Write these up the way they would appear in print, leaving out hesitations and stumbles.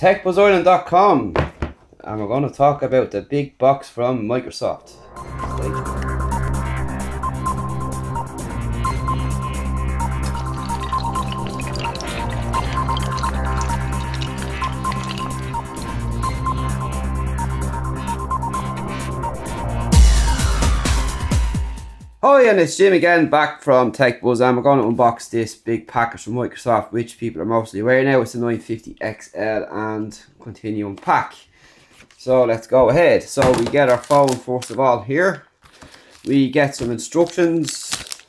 techbuzzireland.com, and we're going to talk about the big box from Microsoft. Hi, and it's Jim again, back from TechBuzz, and we're going to unbox this big package from Microsoft, which people are mostly aware now. It's the 950 XL and Continuum pack. So let's go ahead. So we get our phone first of all here. We get some instructions.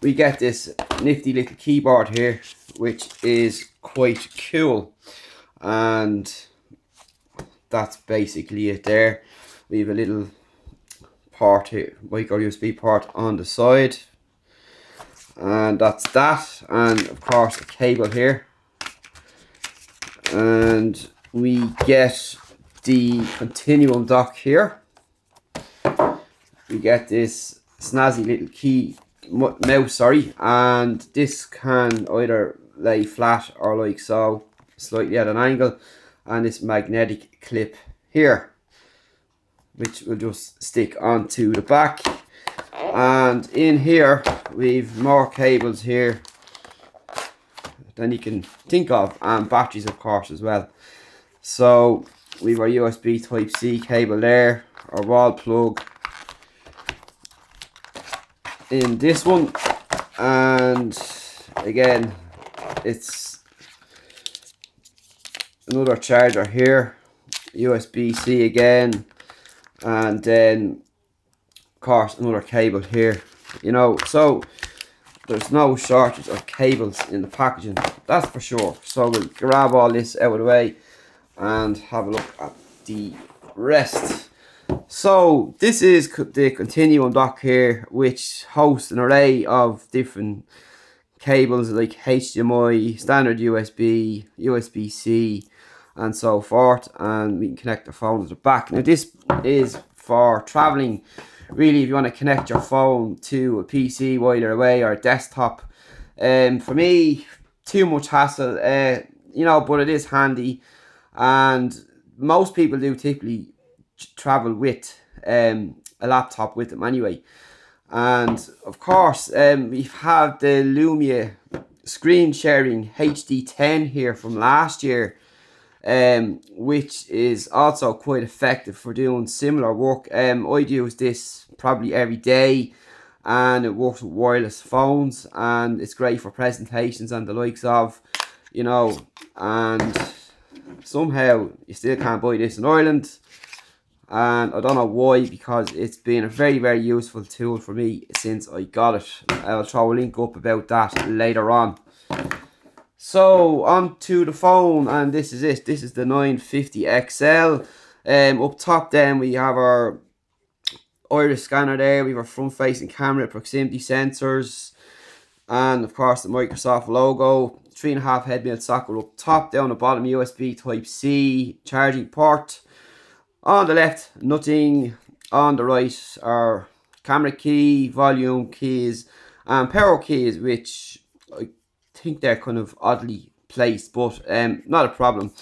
We get this nifty little keyboard here, which is quite cool. And that's basically it there. We have a little port here, micro USB port on the side, and that's that, and of course a cable here, and we get the Continuum dock here. We get this snazzy little mouse, and this can either lay flat or like so, slightly at an angle, and this magnetic clip here, which will just stick onto the back. And in here we've more cables here than you can think of, and batteries of course as well. So we've our USB type C cable there, our wall plug in this one, and again it's another charger here, USB-C again, and then of course another cable here, you know, so there's no shortage of cables in the packaging, that's for sure. So we'll grab all this out of the way and have a look at the rest. So this is the Continuum dock here, which hosts an array of different cables like HDMI, standard USB, USB-C, and so forth, and we can connect the phone to the back. Now this is for traveling, really, if you want to connect your phone to a PC while you're away, or a desktop. For me, too much hassle, you know, but it is handy, and most people do typically travel with a laptop with them anyway. And of course we have the Lumia screen sharing HD10 here from last year, which is also quite effective for doing similar work. I'd use this probably every day, and it works with wireless phones, and it's great for presentations and the likes of, you know, and somehow you still can't buy this in Ireland, and I don't know why, because it's been a very, very useful tool for me since I got it. I'll throw a link up about that later on. So onto the phone, and this is it. This is the 950 XL. Up top then we have our iris scanner there. We have our front facing camera, proximity sensors, and of course the Microsoft logo. 3.5 head mount socket up top. Down the bottom, USB type C charging port. On the left, nothing. On the right are camera key, volume keys, and power keys, which I think they're kind of oddly placed, but not a problem.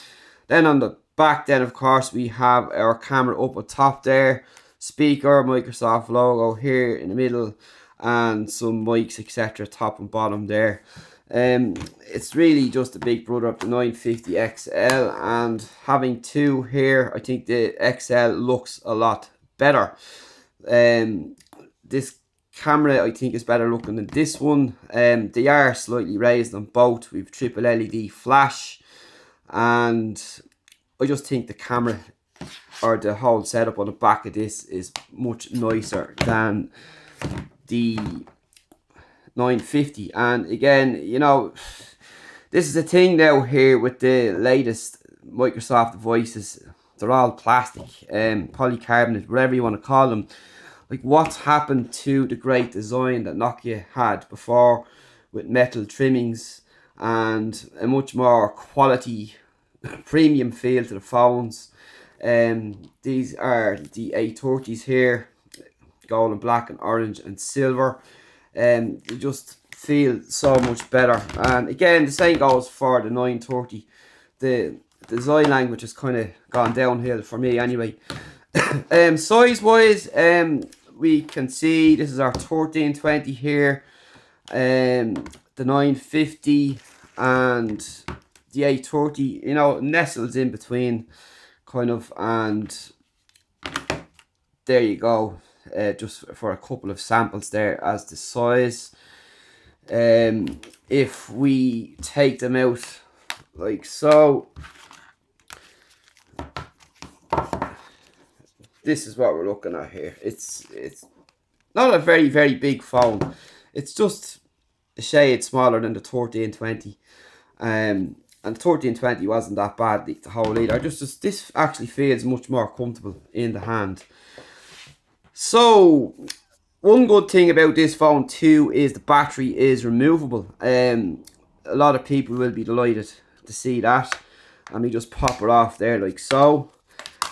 Then on the back then, of course, we have our camera up at top there, speaker, Microsoft logo here in the middle, and some mics, etc., top and bottom there. It's really just a big brother of the 950 XL, and having two here, I think the XL looks a lot better. This camera I think is better looking than this one. They are slightly raised on both. We've triple LED flash, and I just think the camera, or the whole setup on the back of this, is much nicer than the 950. And again, you know, this is the thing now here with the latest Microsoft devices. They're all plastic, polycarbonate, whatever you want to call them. Like, what's happened to the great design that Nokia had before, with metal trimmings and a much more quality premium feel to the phones? These are the A30s here, gold and black and orange and silver. They just feel so much better. And again, the same goes for the 930 the design language has kind of gone downhill for me anyway. Size wise, we can see this is our 1320 here, the 950 and the 830, you know, nestles in between kind of, and there you go. Just for a couple of samples there as the size. If we take them out like so, this is what we're looking at here. It's not a very big phone. It's just a shade smaller than the 1320. And the 1320 wasn't that bad the whole either. Just this actually feels much more comfortable in the hand. So one good thing about this phone too is the battery is removable. A lot of people will be delighted to see that. And we just pop it off there like so.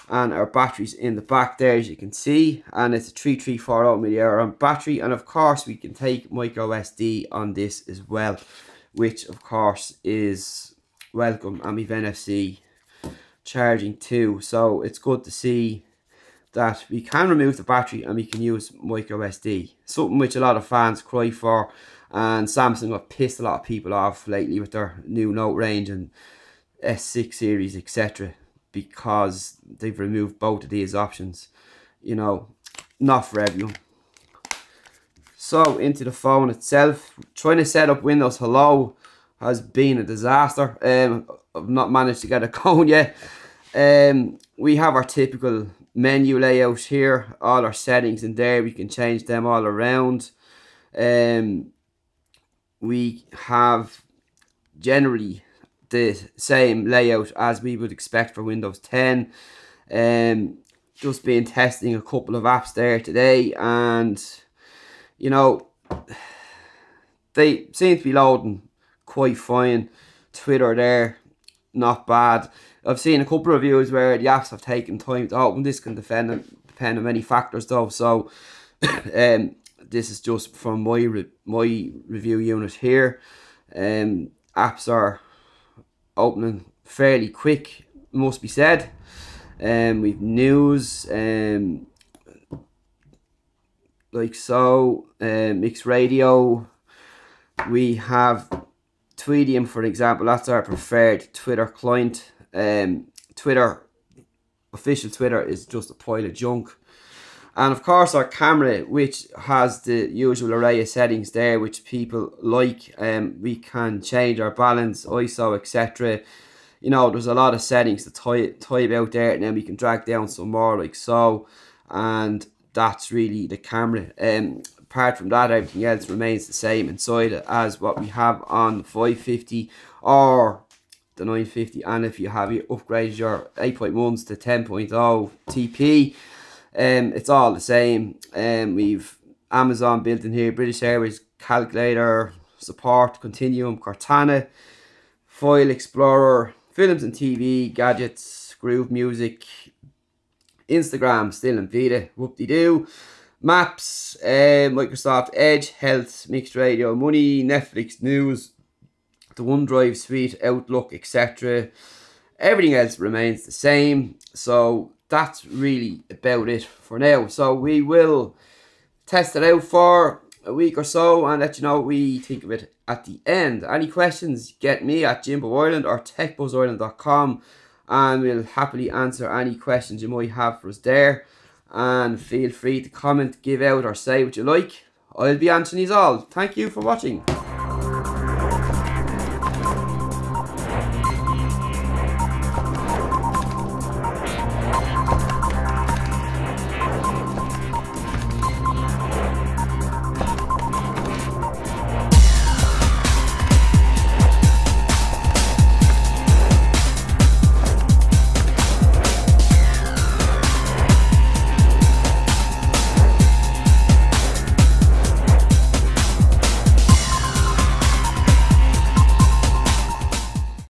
And our battery's in the back there, as you can see, and it's a 3340 mAh battery. And of course we can take micro SD on this as well, which of course is welcome. And we've NFC charging too, so it's good to see that we can remove the battery and we can use micro SD, something which a lot of fans cry for, and Samsung have pissed a lot of people off lately with their new Note range and S6 series, etc., because they've removed both of these options. You know, not for everyone. So into the phone itself, trying to set up Windows Hello has been a disaster. I've not managed to get it going yet. We have our typical menu layout here, all our settings in there, we can change them all around. We have generally the same layout as we would expect for Windows 10. Just been testing a couple of apps there today, and you know, they seem to be loading quite fine. Twitter there, not bad. I've seen a couple of reviews where the apps have taken time to open. This can depend on many factors though, so this is just from my review unit here. Apps are opening fairly quick, must be said. We've news, like so, mixed radio. We have Tweetium, for example. That's our preferred Twitter client. Official Twitter is just a pile of junk. And of course our camera, which has the usual array of settings there which people like. We can change our balance, ISO, etc. You know, there's a lot of settings to type out there, and then we can drag down some more like so, and that's really the camera. Apart from that, everything else remains the same inside it as what we have on the 550 or the 950. And if you have upgraded your 8.1s to 10.0 TP, it's all the same. We've Amazon built in here, British Airways calculator, support, Continuum, Cortana, File Explorer, films and TV, gadgets, Groove Music, Instagram still in beta, whoop-de-doo, Maps, Microsoft Edge, Health, Mixed Radio, Money, Netflix, News, the OneDrive suite, Outlook, etc. Everything else remains the same. So that's really about it for now. So we will test it out for a week or so and let you know what we think of it at the end. Any questions, get me at Jimbo Ireland or techbuzzireland.com, and we'll happily answer any questions you might have for us there. And feel free to comment, give out or say what you like. I'll be answering these all. Thank you for watching.